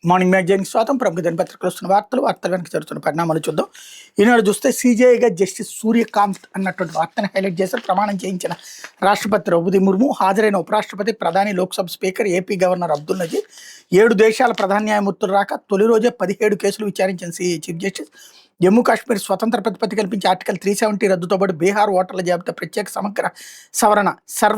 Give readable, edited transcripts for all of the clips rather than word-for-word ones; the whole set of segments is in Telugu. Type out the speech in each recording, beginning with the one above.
మార్నింగ్ మ్యాగజైన్కి స్వాగతం. ప్రముఖ దినపత్రికలు వస్తున్న వార్తలు వెనక జరుగుతున్న పరిణామాలు చూద్దాం. ఈనాడు చూస్తే సీజేఐగా జస్టిస్ సూర్యకాంత్ అన్నటువంటి వార్తను హైలైట్ చేశారు. ప్రమాణం చేయించిన రాష్ట్రపతి ద్రౌపది ముర్ము, హాజరైన ఉపరాష్ట్రపతి, ప్రధాని, Lok Sabha speaker, AP governor Abdul Nazeer, 7 దేశాల ప్రధాన న్యాయమూర్తులు రాక తొలి రోజే 17 కేసులు విచారించిన చీఫ్ జస్టిస్. జమ్మూ కాశ్మీర్ స్వతంత్ర ప్రతిపత్తి కల్పించి ఆర్టికల్ 370 రద్దుతో పాటు బీహార్ ఓటర్ల జాబితా ప్రత్యేక సమగ్ర సవరణ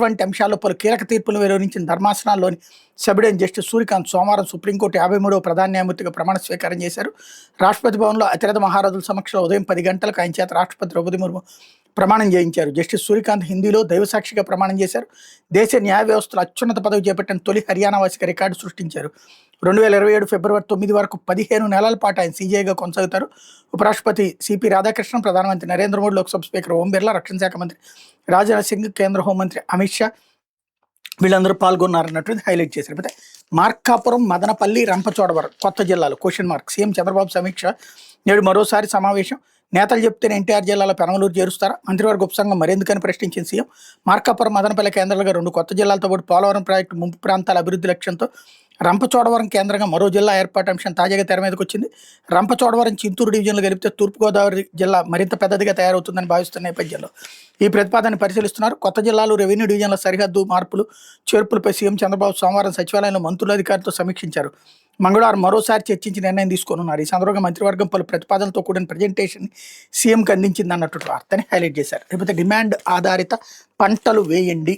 వంటి అంశాల్లో పలు కీలక తీర్పులు వెలువరించిన ధర్మాసనాల్లోని సభ్యుడైన జస్టిస్ సూర్యకాంత్ సోమవారం సుప్రీంకోర్టు 53వ ప్రధాన న్యాయమూర్తిగా ప్రమాణ స్వీకారం చేశారు. రాష్ట్రపతి భవన్లో అతిరథ మహారాజుల సమక్షంలో ఉదయం 10 గంటలకు ఆయన చేత రాష్ట్రపతి ద్రౌపది ముర్ము ప్రమాణం చేయించారు. జస్టిస్ సూర్యకాంత్ హిందీలో దైవసాక్షిగా ప్రమాణం చేశారు. దేశ న్యాయ వ్యవస్థలో అత్యున్నత పదవి చేపట్టిన తొలి హర్యానావాసిగా రికార్డు సృష్టించారు. 2027 ఫిబ్రవరి 9 వరకు 15 నెలల పాటు ఆయన సీజేఐగా కొనసాగుతారు. ఉపరాష్ట్రపతి సిపి రాధాకృష్ణన్, ప్రధానమంత్రి నరేంద్ర మోడీ, లోక్సభ స్పీకర్ ఓం బిర్లా, రక్షణ శాఖ మంత్రి రాజ్నాథ్ సింగ్, కేంద్ర హోంమంత్రి అమిత్ షా వీళ్ళందరూ పాల్గొన్నారన్నటువంటి హైలైట్ చేశారు. అయితే మార్కాపురం, మదనపల్లి, రంపచోడవరం కొత్త జిల్లాలు (?). సీఎం చంద్రబాబు సమీక్ష. నేడు మరోసారి సమావేశం. నేతలు చెప్తేనే ఎన్టీఆర్ జిల్లాలో పెనమలూరు చేరుస్తారా? మంత్రివర్గ ఉపసంఘం మరెందుకని ప్రశ్నించిన సీఎం. మార్కాపురం, మదనపల్లి కేంద్రాలుగా 2 కొత్త జిల్లాలతో పాటు పోలవరం ప్రాజెక్టు ముంపు ప్రాంతాల అభివృద్ధి లక్ష్యంతో రంపచోడవరం కేంద్రంగా మరో జిల్లా ఏర్పాటు అంశం తాజాగా తెర మీదకి వచ్చింది. రంపచోడవరం, చింతూరు డివిజన్లు కలిపితే తూర్పుగోదావరి జిల్లా మరింత పెద్దదిగా తయారవుతుందని భావిస్తున్న నేపథ్యంలో ఈ ప్రతిపాదనని పరిశీలిస్తున్నారు. కొత్త జిల్లాలు, రెవెన్యూ డివిజన్ల సరిహద్దు మార్పులు, చేర్పులపై సీఎం చంద్రబాబు సోమవారం సచివాలయంలో మంత్రుల అధికారులతో సమీక్షించారు. మంగళవారం మరోసారి చర్చించి నిర్ణయం తీసుకోనున్నారు. ఈ సందర్భంగా మంత్రివర్గం పలు ప్రతిపాదనలతో కూడిన ప్రజెంటేషన్ సీఎంకి అందించింది అన్నట్టు వార్తని హైలైట్ చేశారు. లేకపోతే డిమాండ్ ఆధారిత పంటలు వేయండి,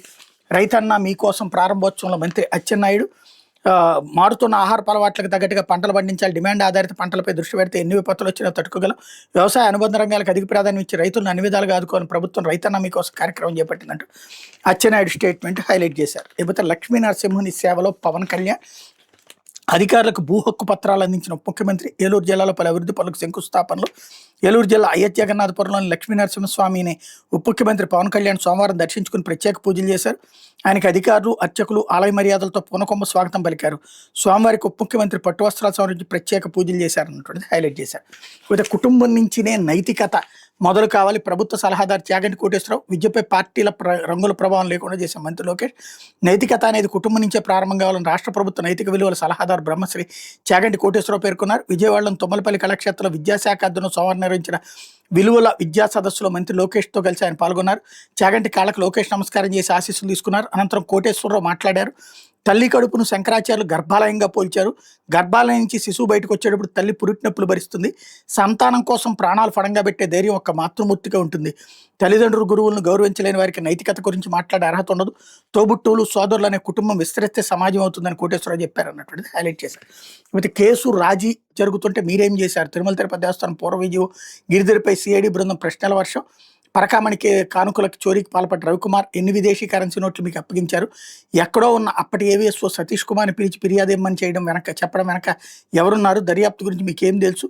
రైతన్న మీకోసం ప్రారంభోత్సవంలో మంత్రి అచ్చెన్నాయుడు. మారుతున్న ఆహార అలవాట్లకు తగ్గట్టుగా పంటలు పండించాలి, డిమాండ్ ఆధారిత పంటలపై దృష్టి పెడితే ఎన్ని విపత్తులు వచ్చినా తట్టుకోగలం, వ్యవసాయ అనుబంధ రంగాలకు అధిక ప్రాధాన్యం ఇచ్చి రైతులను అన్ని విధాలుగా ఆదుకోవాలని ప్రభుత్వం రైతన్న మీకోసం కార్యక్రమం చేపట్టిందంటూ అచ్చెన్నాయుడు స్టేట్మెంట్ హైలైట్ చేశారు. లేకపోతే లక్ష్మీ నరసింహుని సేవలో పవన్ కళ్యాణ్. అధికారులకు భూ హక్కు పత్రాలు అందించిన ఉప ముఖ్యమంత్రి. ఏలూరు జిల్లాలో పలు అభివృద్ధి పనులకు శంకుస్థాపనలు. ఏలూరు జిల్లా అయోధ్య జగన్నాథపురంలోని లక్ష్మీ నరసింహస్వామిని ఉప ముఖ్యమంత్రి పవన్ కళ్యాణ్ సోమవారం దర్శించుకుని ప్రత్యేక పూజలు చేశారు. ఆయనకి అధికారులు, అర్చకులు ఆలయ మర్యాదలతో పూనకొంబ స్వాగతం పలికారు. స్వామివారికి ఉప ముఖ్యమంత్రి పట్టు వస్త్రాలు సమర్పించి ప్రత్యేక పూజలు చేశారన్నటువంటిది హైలైట్ చేశారు. అయితే కుటుంబం నుంచినే నైతికత మొదలు కావాలి. ప్రభుత్వ సలహాదారు చాగంటి కోటేశ్వరరావు. విద్యపై పార్టీల రంగుల ప్రభావం లేకుండా చేసే మంత్రి లోకేష్. నైతికత అనేది కుటుంబం నుంచే ప్రారంభం కావాలని రాష్ట్ర ప్రభుత్వ నైతిక విలువల సలహాదారు బ్రహ్మశ్రీ చాగంటి కోటేశ్వరరావు పేర్కొన్నారు. విజయవాడలోని తుమ్మలపల్లి కళాక్షేత్రంలో విద్యాశాఖ ఆధ్వర్యంలో సోమవారం నిర్వహించిన విలువల విద్యా సదస్సులో మంత్రి లోకేష్తో కలిసి ఆయన పాల్గొన్నారు. చాగంటి కాళ్ళకు లోకేష్ నమస్కారం చేసి ఆశీస్సులు తీసుకున్నారు. అనంతరం కోటేశ్వరరావు మాట్లాడారు. తల్లి కడుపును శంకరాచార్యులు గర్భాలయంగా పోల్చారు. గర్భాలయం నుంచి శిశువు బయటకు వచ్చేటప్పుడు తల్లి పురిటినొప్పులు భరిస్తుంది. సంతానం కోసం ప్రాణాలు ఫడంగా పెట్టే ధైర్యం ఒక్క మాతృమూర్తిగా ఉంటుంది. తల్లిదండ్రులు, గురువులను గౌరవించలేని వారికి నైతికత గురించి మాట్లాడే అర్హత ఉండదు. తోబుట్టువులు, సోదరులు అనే కుటుంబం విస్తరిస్తే సమాజం అవుతుందని కోటేశ్వరరావు చెప్పారు అన్నటువంటిది హైలైట్ చేశారు. అయితే కేసు రాజీ జరుగుతుంటే మీరేం చేశారు? తిరుమల తిరుపతి దేవస్థానం పూర్వ విజయం గిరిధరిపై సిఐడి బృందం ప్రశ్నల వర్షం. పరకామణికి కానుకలకు చోరీకి పాల్పడ్డ రవికుమార్. ఎన్ని విదేశీ కరెన్సీ నోట్లు మీకు అప్పగించారు? ఎక్కడో ఉన్న అప్పటి ఏవిఎస్ఓ సతీష్ కుమార్ని పిలిచి ఫిర్యాదు ఇమ్మని చెప్పడం వెనక ఎవరున్నారు? దర్యాప్తు గురించి మీకేం తెలుసు?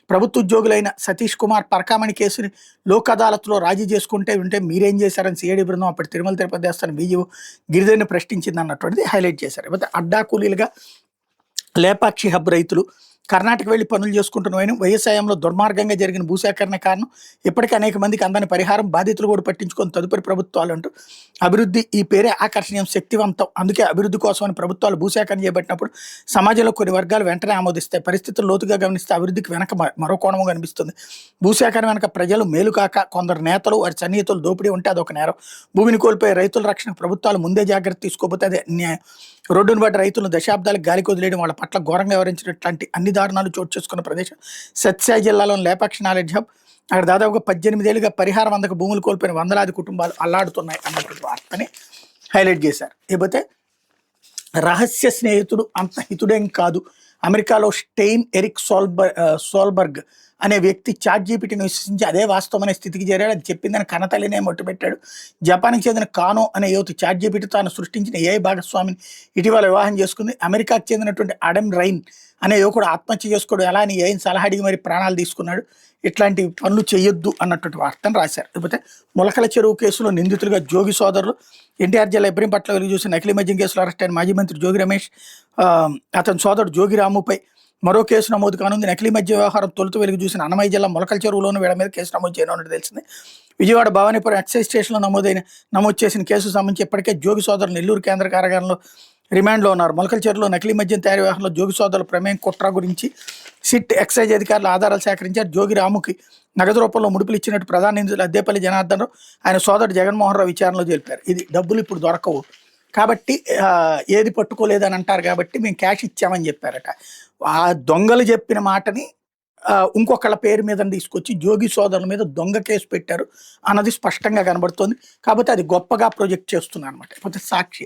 ప్రభుత్వ ఉద్యోగులైన సతీష్ కుమార్ పరకామణి కేసుని లోక్ అదాలత్లో రాజీ చేసుకుంటే మీరేం చేశారని సిఐడి బృందం అప్పటి తిరుమల తిరుపతి దేవస్థానం బీజీఓ గిరిధర్ని ప్రశ్నించింది అన్నటువంటిది హైలైట్ చేశారు. లేకపోతే అడ్డా కూలీలుగా లేపాక్షి హబ్ రైతులు కర్ణాటక వెళ్లి పనులు చేసుకుంటున్న వ్యవసాయంలో దుర్మార్గంగా జరిగిన భూసేకరణ కారణం. ఇప్పటికీ అనేక మందికి అందని పరిహారం, బాధితులు కూడా పట్టించుకొని తదుపరి ప్రభుత్వాలు అంటూ అభివృద్ధి ఈ పేరే ఆకర్షణీయం, శక్తివంతం. అందుకే అభివృద్ధి కోసమని ప్రభుత్వాలు భూసేకరణ చేపట్టినప్పుడు సమాజంలో కొన్ని వర్గాలు వెంటనే ఆమోదిస్తాయి. పరిస్థితులు లోతుగా గమనిస్తే అభివృద్ధికి వెనక మరో కోణము కనిపిస్తుంది. భూసేకరణ వెనక ప్రజలు మేలు కాక కొందరు నేతలు, వారి సన్నిహితులు దోపిడీ ఉంటే అదొక నేరం. భూమిని కోల్పోయే రైతుల రక్షణ ప్రభుత్వాలు ముందే జాగ్రత్త తీసుకోకపోతే అదే అన్యాయం. రోడ్డును బట్టి రైతులను దశాబ్దాలకు గాలికి వదిలేయడం, వాళ్ళ పట్ల ఘోరంగా వ్యవహరించినట్లాంటి అన్ని దారుణాలు చోటు చేసుకున్న ప్రదేశం సత్యసాయి జిల్లాలోని లేపాక్షి నాలెడ్జ్ హబ్. అక్కడ దాదాపుగా 18 ఏళ్ళుగా పరిహారం అందక భూములు కోల్పోయిన వందలాది కుటుంబాలు అల్లాడుతున్నాయి అన్నటువంటి వార్తని హైలైట్ చేశారు. లేకపోతే రహస్య స్నేహితుడు అంత హితుడేం కాదు. అమెరికాలో స్టెయిన్ ఎరిక్ సోల్బర్గ్ అనే వ్యక్తి చాట్‌జీపీటీని విశ్వసించి అదే వాస్తవమైన స్థితికి చేరాడు. అది చెప్పిందని కన్నతల్లినే మొట్టుపెట్టాడు. జపాన్కి చెందిన కానో అనే యువతి చాట్‌జీపీటీ తాను సృష్టించిన ఏఐ భాగస్వామిని ఇటీవల వివాహం చేసుకుంది. అమెరికాకు చెందినటువంటి అడమ్ రైన్ అనే యువకుడు ఆత్మహత్య చేసుకోవడం ఎలా అని ఏఐని సలహా అడిగి మరి ప్రాణాలు తీసుకున్నాడు. ఇట్లాంటి పనులు చేయొద్దు అన్నటువంటి వార్తను రాశారు. లేకపోతే ములకల చెరువు కేసులో నిందితులుగా జోగి సోదరులు. ఎన్టీఆర్ జిల్లా ఇబ్రహీంపట్ల వెలుగు చూసి నకిలీ మద్యం కేసులో అరెస్ట్ అయిన మాజీ మంత్రి జోగి రమేష్, అతని సోదరుడు జోగి రాముపై మరో కేసు నమోదు కానుంది. నకిలీ మద్య వ్యవహారం తొలుత వెలుగు చూసిన అన్నమయ్య జిల్లా ములకల చెరువులోనూ వీళ్ళ మీద కేసు నమోదు చేయనున్నట్టు తెలిసింది. విజయవాడ భవానీపురం ఎక్సైజ్ స్టేషన్లో నమోదు చేసిన కేసు సంబంధించి ఇప్పటికే జోగి సోదరులు నెల్లూరు కేంద్ర కారాగారంలో రిమాండ్లో ఉన్నారు. మొలకల్చెరులో నకిలీ మద్యం తయారీ వ్యవహారంలో జోగి సోదరుల ప్రమేయం కుట్ర గురించి సిట్ ఎక్సైజ్ అధికారులు ఆధారాలు సేకరించారు. జోగి రాముకి నగదు రూపంలో ముడుపులు ఇచ్చినట్టు ప్రధాన నిందితులు అద్దేపల్లి జనార్దన్ రావు, ఆయన సోదరుడు జగన్మోహన్ రావు విచారణలో తెలిపారు. ఇది డబ్బులు ఇప్పుడు దొరకవు కాబట్టి ఏది పట్టుకోలేదని అంటారు కాబట్టి మేము క్యాష్ ఇచ్చామని చెప్పారట. ఆ దొంగలు చెప్పిన మాటని ఇంకొకళ్ళ పేరు మీద తీసుకొచ్చి జోగి సోదరుల మీద దొంగ కేసు పెట్టారు అన్నది స్పష్టంగా కనబడుతోంది. కాకపోతే అది గొప్పగా ప్రొజెక్ట్ చేస్తున్నారు అనమాట. కాకపోతే సాక్షి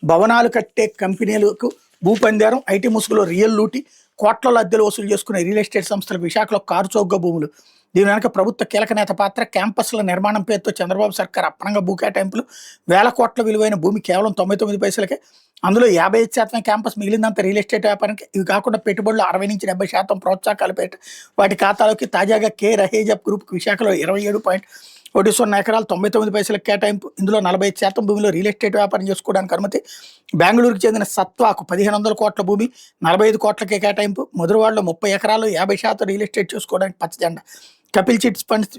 భవనాలు కట్టే కంపెనీలకు భూపందేరం, ఐటీ ముసుగులో రియల్ లూటి, కోట్లలో అద్దెలు వసూలు చేసుకునే రియల్ ఎస్టేట్ సంస్థలకు విశాఖలో కారు చౌక భూములు. దీని వెనక ప్రభుత్వ కీలక నేత పాత్ర. క్యాంపస్ల నిర్మాణం పేరుతో చంద్రబాబు సర్కార్ అప్పనంగా భూ కేటాయింపులు. 1000 కోట్ల విలువైన భూమి కేవలం 99 పైసలకే. అందులో 55% క్యాంపస్, మిగిలినంత రియల్ ఎస్టేట్ వ్యాపారానికి. ఇవి కాకుండా పెట్టుబడులు 60 నుంచి 70% ప్రోత్సాహకాలు పెట్ట వాటి ఖాతాలోకి. తాజాగా కే రహేజబ్ గ్రూప్ విశాఖలో 27.10 ఎకరాలు 99 పైసలకు కేటాయింపు. ఇందులో 45% భూమిలో రియల్ ఎస్టేట్ వ్యాపారం చేసుకోవడానికి అనుమతి. బెంగళూరుకు చెందిన సత్వాకు 1500 కోట్ల భూమి 45 కోట్లకే కేటాయింపు. మధురవాడలో 30 ఎకరాలు 50% రియల్ ఎస్టేట్ చేసుకోవడానికి పచ్చజెండా. కపిల్ చిట్స్ ఫండ్స్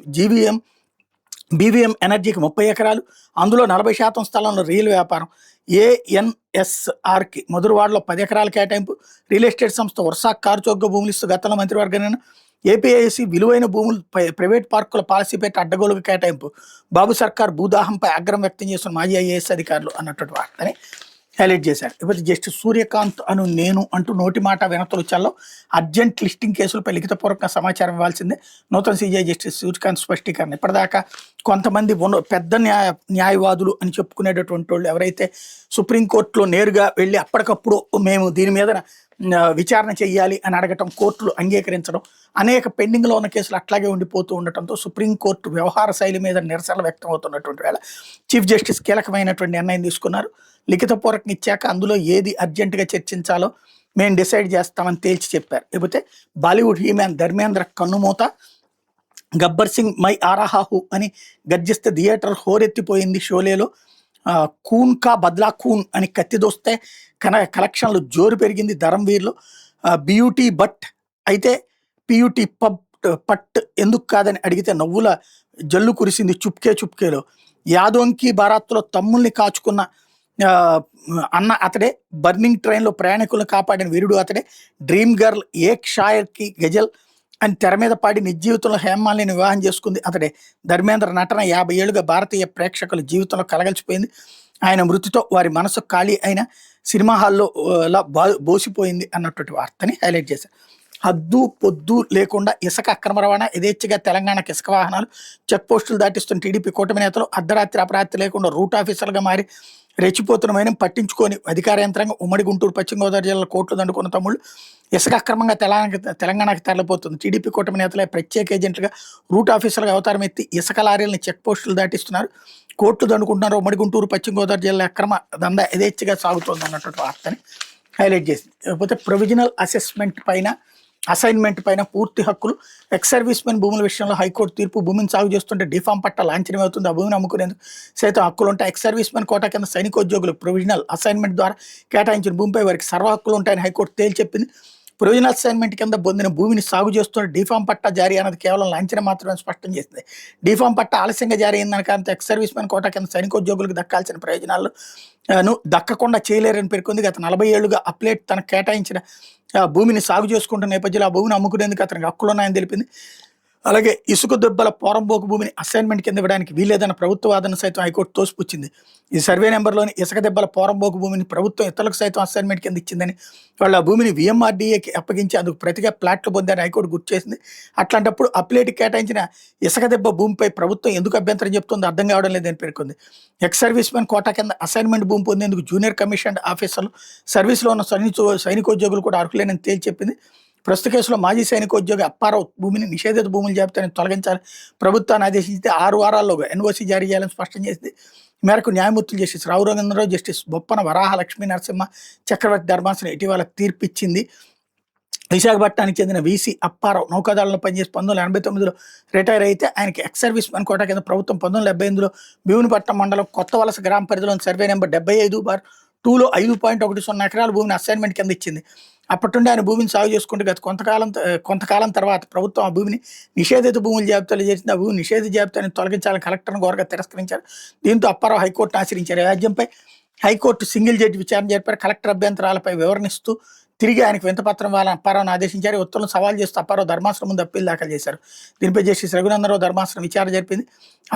బీవీఎం ఎనర్జీకి 30 ఎకరాలు, అందులో 40% స్థలంలో రియల్ వ్యాపారం. ఏఎన్ఎస్ఆర్కి మధురవాడలో 10 ఎకరాల కేటాయింపు. రియల్ ఎస్టేట్ సంస్థ వర్షాక్ కారు చౌక భూములు ఇస్తూ గతంలో మంత్రివర్గం. ఏపీఐసి విలువైన భూములు ప్రైవేట్ పార్కుల పాలసీపై అడ్డగోలుగా కేటాయింపు. బాబు సర్కార్ భూదాహంపై ఆగ్రహం వ్యక్తం చేస్తున్న మాజీ ఐఏఎస్ అధికారులు అన్నటువంటి వార్తని హైలైట్ చేశారు. ఇప్పుడు జస్టిస్ సూర్యకాంత్ నేను అంటూ నోటి మాట వినతులు చల్లో అర్జెంట్ లిస్టింగ్ కేసులపై లిఖితపూర్వక సమాచారం ఇవ్వాల్సిందే. నూతన సీజీఐ జస్టిస్ సూర్యకాంత్ స్పష్టీకరణ. ఇప్పటిదాకా కొంతమంది పెద్ద న్యాయవాదులు అని చెప్పుకునేటటువంటి వాళ్ళు ఎవరైతే సుప్రీంకోర్టులో నేరుగా వెళ్ళి అప్పటికప్పుడు మేము దీని మీద విచారణ చేయాలి అని అడగటం, కోర్టులు అంగీకరించడం, అనేక పెండింగ్లో ఉన్న కేసులు అట్లాగే ఉండిపోతూ ఉండటంతో సుప్రీంకోర్టు వ్యవహార శైలి మీద నిరసనలు వ్యక్తం అవుతున్నటువంటి వేళ చీఫ్ జస్టిస్ కీలకమైనటువంటి నిర్ణయం తీసుకున్నారు. లిఖితపూర్వకం ఇచ్చాక అందులో ఏది అర్జెంటుగా చర్చించాలో మేము డిసైడ్ చేస్తామని తేల్చి చెప్పారు. లేకపోతే బాలీవుడ్ హీమ్యాన్ ధర్మేంద్ర కన్నుమూత. గబ్బర్ సింగ్ మై ఆరాహాహు అని గర్జిస్తే థియేటర్ హోరెత్తిపోయింది. షోలేలో కూన్ కా బద్లా కూన్ అని కత్తిదోస్తే కలెక్షన్లు జోరు పెరిగింది. ధరంవీర్లో బ్యూటీ బట్ అయితే పియూటీ పట్ ఎందుకు కాదని అడిగితే నవ్వుల జల్లు కురిసింది చుప్కేలో. యాదోంకి బారాత్లో తమ్ముల్ని కాచుకున్న అన్న అతడే. బర్నింగ్ ట్రైన్లో ప్రయాణికులను కాపాడిన వీరుడు అతడే. డ్రీమ్ గర్ల్ ఏక్ షాయర్కి గజల్ అని తెర మీద పాడి నిజ జీవితంలో హేమాలిని వివాహం చేసుకుంది అతడే. ధర్మేంద్ర నటన 50 ఏళ్లుగా భారతీయ ప్రేక్షకుల జీవితంలో కలగలిసిపోయింది. ఆయన మృతితో వారి మనసు ఖాళీ అయిన సినిమా హాల్లో బోసిపోయింది అన్నటువంటి వార్తని హైలైట్ చేశారు. హద్దు పొద్దు లేకుండా ఇసుక అక్రమ రవాణా. యథేచ్ఛగా తెలంగాణకు ఇసుక వాహనాలు చెక్ పోస్టులు దాటిస్తున్న టీడీపీ కూటమి నేతలు. అర్ధరాత్రి అపరాత్రి లేకుండా రూట్ ఆఫీసర్లుగా మారి రెచ్చిపోతున్న పట్టించుకొని అధికార యంత్రాంగం. ఉమ్మడి గుంటూరు పశ్చిమ గోదావరి జిల్లాలో కోట్లు దండుకున్న తమ్ముళ్ళు. ఇసుక అక్రమంగా తెలంగాణకు తరలిపోతుంది. టీడీపీ కూటమి నేతలే ప్రత్యేక ఏజెంట్లుగా రూట్ ఆఫీసర్లుగా అవతారం ఎత్తి ఇసుక లారీలను చెక్ పోస్టులు దాటిస్తున్నారు, కోట్లు దండుకుంటున్నారు. ఉమ్మడి గుంటూరు పశ్చిమ గోదావరి జిల్లా అక్రమ దందా యథేచ్ఛగా సాగుతోంది అన్నటువంటి వార్తని హైలైట్ చేసింది. లేకపోతే ప్రొవిజనల్ అసైన్మెంట్ పైన పూర్తి హక్కులు. ఎక్స్ సర్వీస్ మెన్ భూముల విషయంలో హైకోర్టు తీర్పు. భూమిని సాగు చేస్తుంటే డిఫామ్ పట్ట లాంఛనం అవుతుంది. ఆ భూమిని అమ్ముకునేందుకు సైతం హక్కులు ఉంటాయి. ఎక్స్ సర్వీస్ మెన్ కోటా కింద సైనికోద్యోగులకు ప్రొవిజనల్ అసైన్మెంట్ ద్వారా కేటాయించిన భూమిపై వారికి సర్వ హక్కులు ఉంటాయని హైకోర్టు తేల్చెప్పింది. ప్రొవిజనల్ అసైన్మెంట్ కింద పొందిన భూమిని సాగు చేస్తున్న డిఫామ్ పట్టా జారీ అన్నది కేవలం లాంఛనం మాత్రమే స్పష్టం చేసింది. డిఫామ్ పట్టా ఆలస్యంగా జారీ అయిందని కారణంతో ఎక్స్ సర్వీస్ మెన్ కోటా కింద సైనికోద్యోగులకు దక్కాల్సిన ప్రయోజనాలను దక్కకుండా చేయలేరని పేర్కొంది. గత 40 ఏళ్లుగా అప్లేట్ తనకు కేటాయించిన భూమిని సాగు చేసుకుంటున్న నేపథ్యంలో ఆ భూమిని అమ్ముకునేందుకు అతనికి హక్కులున్నాయని తెలిపింది. అలాగే ఇసుక దెబ్బల పోరంబోకు భూమిని అసైన్మెంట్ కింద ఇవ్వడానికి వీలేదన్న ప్రభుత్వ వాదన సైతం హైకోర్టు తోసిపుచ్చింది. ఈ సర్వే నెంబర్లోని ఇసుక దెబ్బల పోరంబోకు భూమిని ప్రభుత్వం ఇతరులకు సైతం అసైన్మెంట్ కింద ఇచ్చిందని, వాళ్ళు ఆ భూమిని విఎంఆర్డీఏకి అప్పగించి అందుకు ప్రతిగా ప్లాట్లు పొందారని హైకోర్టు గుర్తు చేసింది. అట్లాంటప్పుడు అప్లేట్ కేటాయించిన ఇసుక దెబ్బ భూమిపై ప్రభుత్వం ఎందుకు అభ్యంతరం చెప్తుందో అర్థం కావడం లేదని పేర్కొంది. ఎక్స్ సర్వీస్ మెన్ కోటా కింద అసైన్మెంట్ భూమి పొందేందుకు జూనియర్ కమిషన్డ్ ఆఫీసర్లు, సర్వీస్లో ఉన్న సైనికోద్యోగులు కూడా అర్హులేనని తేల్చెప్పింది. ప్రస్తుత కేసులో మాజీ సైనికోద్యోగి అప్పారావు భూమిని నిషేధిత భూముల జాబితాని తొలగించాలని ప్రభుత్వాన్ని ఆదేశించితే 6 వారాల్లోగా ఎన్ఓసీ జారీ చేయాలని స్పష్టం చేసింది. మేరకు న్యాయమూర్తులు జస్టిస్ రావు రవీంద్రరావు, జస్టిస్ బొప్పన వరాహ లక్ష్మీ నరసింహ చక్రవర్తి ధర్మాసనం ఇటీవల తీర్పిచ్చింది. విశాఖపట్నానికి చెందిన వీసీ అప్పారావు నౌకాదళంలో పనిచేసి 1989లో రిటైర్ అయితే ఆయనకి ఎక్స్ సర్వీస్ మెన్ కోటా కింద ప్రభుత్వం 1978లో భీమునిపట్నం మండలం కొత్త వలస గ్రామ పరిధిలోని సర్వే నెంబర్ 75/2లో 5.10 ఎకరాల భూమిని అసైన్మెంట్ కింద ఇచ్చింది. అప్పటి నుండి ఆయన భూమిని సాగు చేసుకుంటే గత కొంతకాలం తర్వాత ప్రభుత్వం ఆ భూమిని నిషేధిత భూముల జాబితాలో చేసింది. ఆ భూమి నిషేధిత జాబితాని తొలగించాలని కలెక్టర్ను కోరగా తిరస్కరించారు. దీంతో అప్పారావు హైకోర్టును ఆశ్రయించారు. ఈ రాజ్యంపై హైకోర్టు సింగిల్ జడ్జి విచారణ జరిపారు. కలెక్టర్ అభ్యంతరాలపై వివరణిస్తూ తిరిగి ఆయనకు వింతపత్రం వాళ్ళ అప్పారావును ఆదేశించారు. ఈ ఉత్తర్వులను సవాల్ చేస్తూ అప్పారావు ధర్మాసనం ముందు అప్పీల్ దాఖలు చేశారు. దీనిపై జస్టిస్ రఘునందనరావు ధర్మాసనం విచారణ జరిపింది.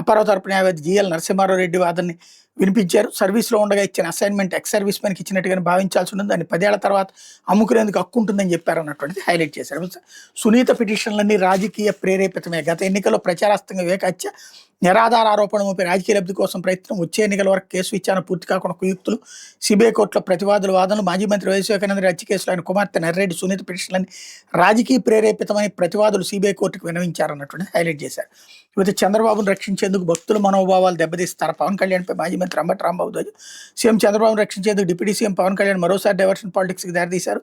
అప్పారావు తరపు న్యాయవాది జిఎల్ నరసింహారావు రెడ్డి వాదనని వినిపించారు. సర్వీస్లో ఉండగా ఇచ్చిన అసైన్మెంట్ ఎక్స్ సర్వీస్ మెన్కి ఇచ్చినట్టుగానే భావించాల్సి ఉంటుంది, దాన్ని 10 ఏళ్ల తర్వాత అమ్ముకునేందుకు హక్కు ఉంటుందని చెప్పారు అన్నటువంటిది హైలైట్ చేశారు. సునీత పిటిషన్లన్నీ రాజకీయ ప్రేరేపితమే. గత ఎన్నికల్లో ప్రచారాస్తంగా వివేక హత్య, నిరాధార ఆరోపణ మోపి రాజకీయ లబ్ధి కోసం ప్రయత్నం, వచ్చే ఎన్నికల వరకు కేసు విచారణ పూర్తి కాకుండా కుయుక్తులు, సిబిఐ కోర్టులో ప్రతివాదుల వాదనలు, మాజీ మంత్రి వైఎస్ వివేకానంద హత్య కేసులో ఆయన కుమార్తె నర్రెడ్డి సునీత పిటిషన్లని రాజకీయ ప్రేరేపితమని ప్రతివాదులు సిబిఐ కోర్టుకు విన్నవించారన్నటువంటి హైలైట్ చేశారు. ఇకపోతే చంద్రబాబును రక్షించేందుకు భక్తుల మనోభావాలు దెబ్బతీస్తారు. పవన్ కళ్యాణ్పై మాజీ మంత్రి అంబటి రాంబాబు ధ్వజం. సీఎం చంద్రబాబును రక్షించేందుకు డిప్యూటీ సీఎం పవన్ కళ్యాణ్ మరోసారి డైవర్షన్ పాలిటిక్స్కి దారితీశారు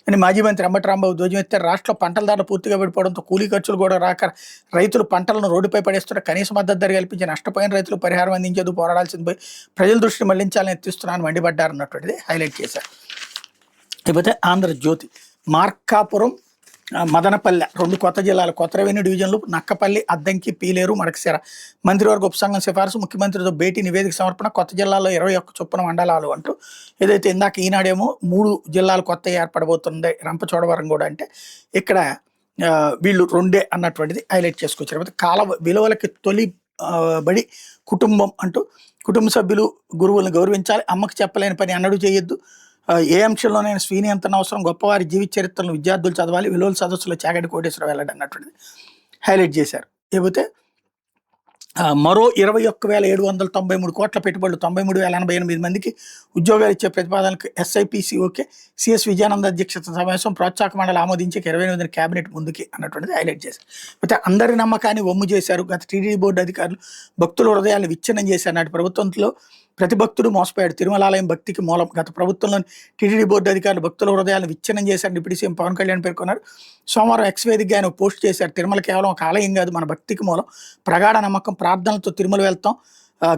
అని మాజీ మంత్రి అంబటి రాంబాబు ధ్వజం ఎత్తారు. రాష్ట్రంలో పంటల ధరలు పూర్తిగా పడిపోవడంతో కూలీ ఖర్చులు కూడా రాక రైతులు పంటలను రోడ్డుపై పడేస్తున్న కనీస మద్దతు ధర కల్పించి నష్టపోయిన రైతులకు పరిహారం అందించేందుకు పోరాడాల్సింది పోయి ప్రజల దృష్టిని మళ్లించాలని ఎత్తిస్తున్నానని మండిపడ్డారన్నటువంటిది హైలైట్ చేశారు. ఇకపోతే ఆంధ్రజ్యోతి, మార్కాపురం, మదనపల్లె 2 కొత్త జిల్లాలు, కొత్త రెవెన్యూ డివిజన్లు, నక్కపల్లి, అద్దంకి, పీలేరు, మడకశిర. మంత్రివర్గ ఉపసంఘం సిఫార్సు, ముఖ్యమంత్రితో భేటీ, నివేదిక సమర్పణ. కొత్త జిల్లాల్లో 21 చొప్పున మండలాలు అంటూ ఏదైతే ఇందాక ఈనాడేమో 3 జిల్లాలు కొత్త ఏర్పడబోతుంది రంపచోడవరం కూడా, అంటే ఇక్కడ వీళ్ళు 2 అన్నటువంటిది హైలైట్ చేసుకొచ్చారు. కాల విలువలకి తొలి బడి కుటుంబం అంటూ కుటుంబ సభ్యులు గురువులను గౌరవించాలి, అమ్మకి చెప్పలేని పని అన్నడూ చేయొద్దు, ఏ అంశంలోనైనా స్వీనియంత్రణ అవసరం, గొప్పవారి జీవిత చరిత్రలను విద్యార్థులు చదవాలి, విలువల సదస్సులో చాగంటి కోటేశ్వరరావు వెళ్ళండి అన్నటువంటిది హైలైట్ చేశారు. లేకపోతే మరో 21,793 కోట్ల పెట్టుబడులు, 93,088 మందికి ఉద్యోగాలు ఇచ్చే ప్రతిపాదనకు ఎస్ఐపిసి ఓకే, సిఎస్ విజయానంద అధ్యక్షత సమావేశం, ప్రోత్సాహక మండలి ఆమోదించి 28 కేబినెట్ ముందుకి అన్నటువంటిది హైలైట్ చేశారు. అయితే అందరి నమ్మకాన్ని వమ్ము చేశారు. గత టీటీడీ బోర్డు అధికారులు భక్తుల హృదయాలను విచ్ఛిన్నం చేశారు. నాటి ప్రభుత్వంలో ప్రతి భక్తుడు మోసపోయాడు, తిరుమలాలయం భక్తికి మూలం. గత ప్రభుత్వంలోని టీటీడీ బోర్డు అధికారులు భక్తుల హృదయాలను విచ్ఛిన్నం చేశారు డిప్యూటీ సీఎం పవన్ కళ్యాణ్ పేర్కొన్నారు. సోమవారం ఎక్స్ వేదికగా ఆయన పోస్ట్ చేశారు. తిరుమల కేవలం ఒక ఆలయం కాదు, మన భక్తికి మూలం, ప్రగాఢ నమ్మకం, ప్రార్థనలతో తిరుమల వెళ్తాం.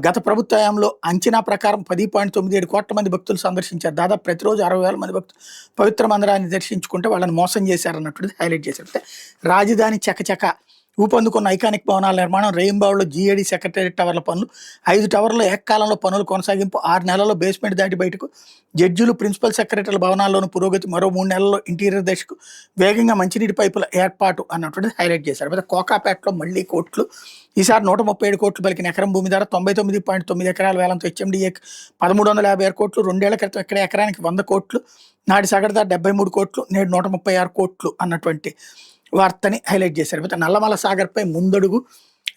గత ప్రభుత్వ హయాంలో అంచనా ప్రకారం 10.97 కోట్ల మంది భక్తులు సందర్శించారు. దాదాపు ప్రతిరోజు 60,000 మంది భక్తులు పవిత్ర మందిరాన్ని దర్శించుకుంటే వాళ్ళని మోసం చేశారన్నటువంటిది హైలైట్ చేశారు. రాజధాని చకచక ఊపందుకున్న ఐకానిక్ భవనాల నిర్మాణం, రేయింబావులో జీఏడీ సెక్రటేరియట్ టవర్ల పనులు, 5 టవర్ల ఏకకాలంలో పనులు కొనసాగింపు, 6 నెలల్లో బేస్మెంట్ దాటి బయటకు, జడ్జిలు ప్రిన్సిపల్ సెక్రటరీల భవనాల్లోనూ పురోగతి, మరో 3 నెలల్లో ఇంటీరియర్ దశకు, వేగంగా మంచినీటి పైపుల ఏర్పాటు అన్నటువంటిది హైలైట్ చేశారు. అయితే కోకాపేటలో మళ్లీ కోట్లు, ఈసారి 137 కోట్లు పలికిన ఎకరం భూమి ధర, 99.9 ఎకరాల వేలంతో హెచ్ఎండిఏకి 1356 కోట్లు, 2 ఏళ్ల క్రితం ఇక్కడ ఎకరానికి 100 కోట్లు, నాటి సగటు ధర 73 కోట్లు, నేడు 136 కోట్లు అన్నటువంటి వార్తని హైలైట్ చేశారు. నల్లమల సాగర్పై ముందడుగు,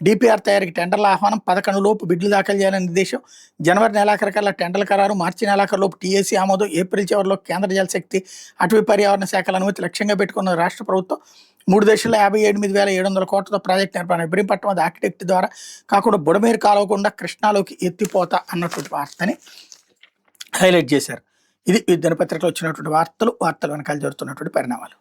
డిపిఆర్ తయారీకి టెండర్ల ఆహ్వానం, 11 లోపు బిడ్లు దాఖలు చేయాలని నిర్దేశం, జనవరి నెలాఖరుకల్లా టెండర్ల ఖరారు, మార్చి నెలాఖరులోపు టీఏసీ ఆమోదం, ఏప్రిల్ చివరిలో కేంద్ర జలశక్తి అటవీ పర్యావరణ శాఖల అనుమతి లక్ష్యంగా పెట్టుకున్న రాష్ట్ర ప్రభుత్వం. 3 దశల్లో 58,700 కోట్లతో ప్రాజెక్టు నిర్మాణం, ఇబ్రహీంపట్నం అది ఆర్కిటెక్ట్ ద్వారా కాకుండా బుడమేరు కాలవకుండా కృష్ణాలోకి ఎత్తిపోతా అన్నటువంటి వార్తని హైలైట్ చేశారు. ఇది దినపత్రికలో వచ్చినటువంటి వార్తలు వెనకాల జరుగుతున్నటువంటి పరిణామాలు.